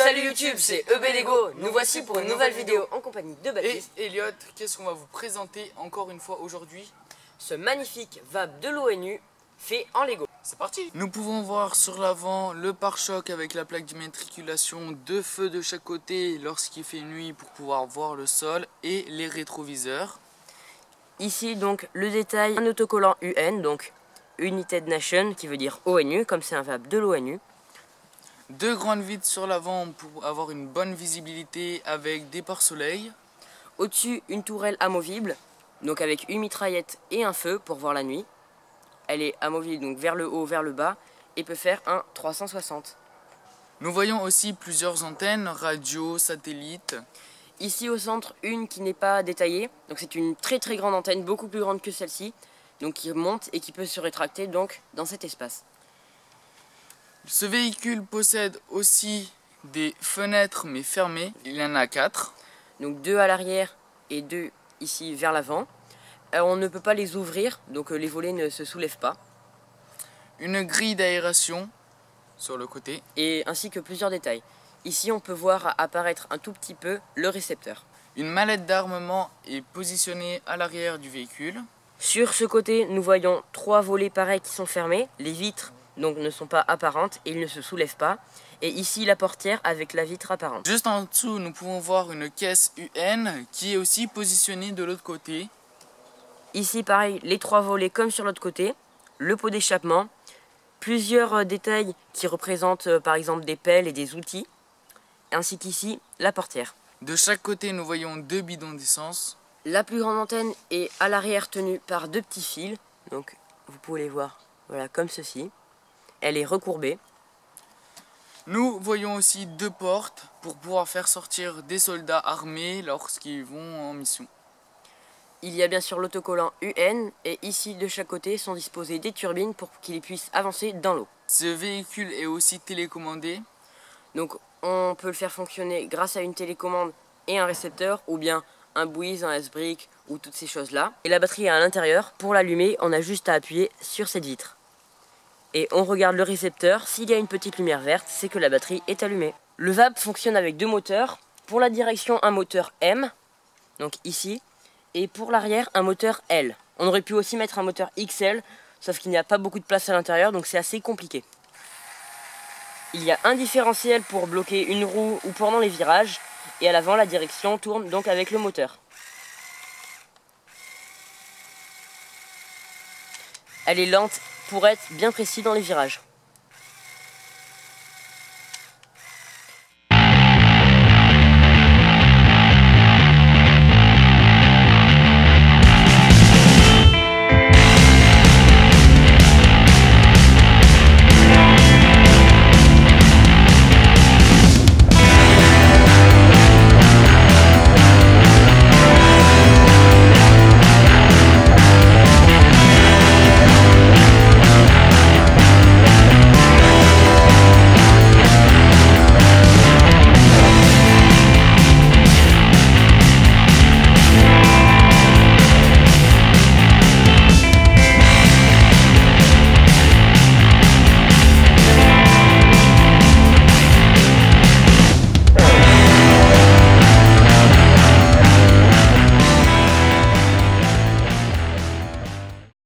Salut YouTube, c'est EBLEGO. Nous voici pour une nouvelle vidéo en compagnie de Baptiste. Et Elliot, qu'est-ce qu'on va vous présenter encore une fois aujourd'hui? Ce magnifique VAB de l'ONU fait en Lego. C'est parti! Nous pouvons voir sur l'avant le pare-choc avec la plaque d'immatriculation, deux feux de chaque côté lorsqu'il fait nuit pour pouvoir voir le sol et les rétroviseurs. Ici donc le détail, un autocollant UN, donc United Nations qui veut dire ONU, comme c'est un VAB de l'ONU. Deux grandes vitres sur l'avant pour avoir une bonne visibilité avec des pare-soleil. Au-dessus, une tourelle amovible, donc avec une mitraillette et un feu pour voir la nuit. Elle est amovible donc vers le haut, vers le bas et peut faire un 360. Nous voyons aussi plusieurs antennes, radio, satellites. Ici au centre, une qui n'est pas détaillée, donc c'est une très grande antenne, beaucoup plus grande que celle-ci, donc qui monte et qui peut se rétracter donc dans cet espace. Ce véhicule possède aussi des fenêtres mais fermées, il y en a 4. Donc 2 à l'arrière et 2 ici vers l'avant. On ne peut pas les ouvrir, donc les volets ne se soulèvent pas. Une grille d'aération sur le côté. Et ainsi que plusieurs détails. Ici on peut voir apparaître un tout petit peu le récepteur. Une mallette d'armement est positionnée à l'arrière du véhicule. Sur ce côté, nous voyons 3 volets pareils qui sont fermés. Les vitres donc ne sont pas apparentes et ils ne se soulèvent pas. Et ici la portière avec la vitre apparente. Juste en dessous, nous pouvons voir une caisse UN qui est aussi positionnée de l'autre côté. Ici pareil, les 3 volets comme sur l'autre côté. Le pot d'échappement. Plusieurs détails qui représentent par exemple des pelles et des outils. Ainsi qu'ici, la portière. De chaque côté, nous voyons 2 bidons d'essence. La plus grande antenne est à l'arrière tenue par 2 petits fils. Donc vous pouvez les voir voilà, comme ceci. Elle est recourbée. Nous voyons aussi 2 portes pour pouvoir faire sortir des soldats armés lorsqu'ils vont en mission. Il y a bien sûr l'autocollant UN et ici de chaque côté sont disposées des turbines pour qu'ils puissent avancer dans l'eau. Ce véhicule est aussi télécommandé. Donc on peut le faire fonctionner grâce à une télécommande et un récepteur ou bien un Bwiz, un S-Brick ou toutes ces choses là. Et la batterie est à l'intérieur. Pour l'allumer, on a juste à appuyer sur cette vitre. Et on regarde le récepteur, s'il y a une petite lumière verte, c'est que la batterie est allumée. Le VAB fonctionne avec 2 moteurs. Pour la direction, un moteur M, donc ici, et pour l'arrière, un moteur L. On aurait pu aussi mettre un moteur XL, sauf qu'il n'y a pas beaucoup de place à l'intérieur, donc c'est assez compliqué. Il y a un différentiel pour bloquer une roue ou pendant les virages, et à l'avant, la direction tourne donc avec le moteur. Elle est lente pour être bien précis dans les virages.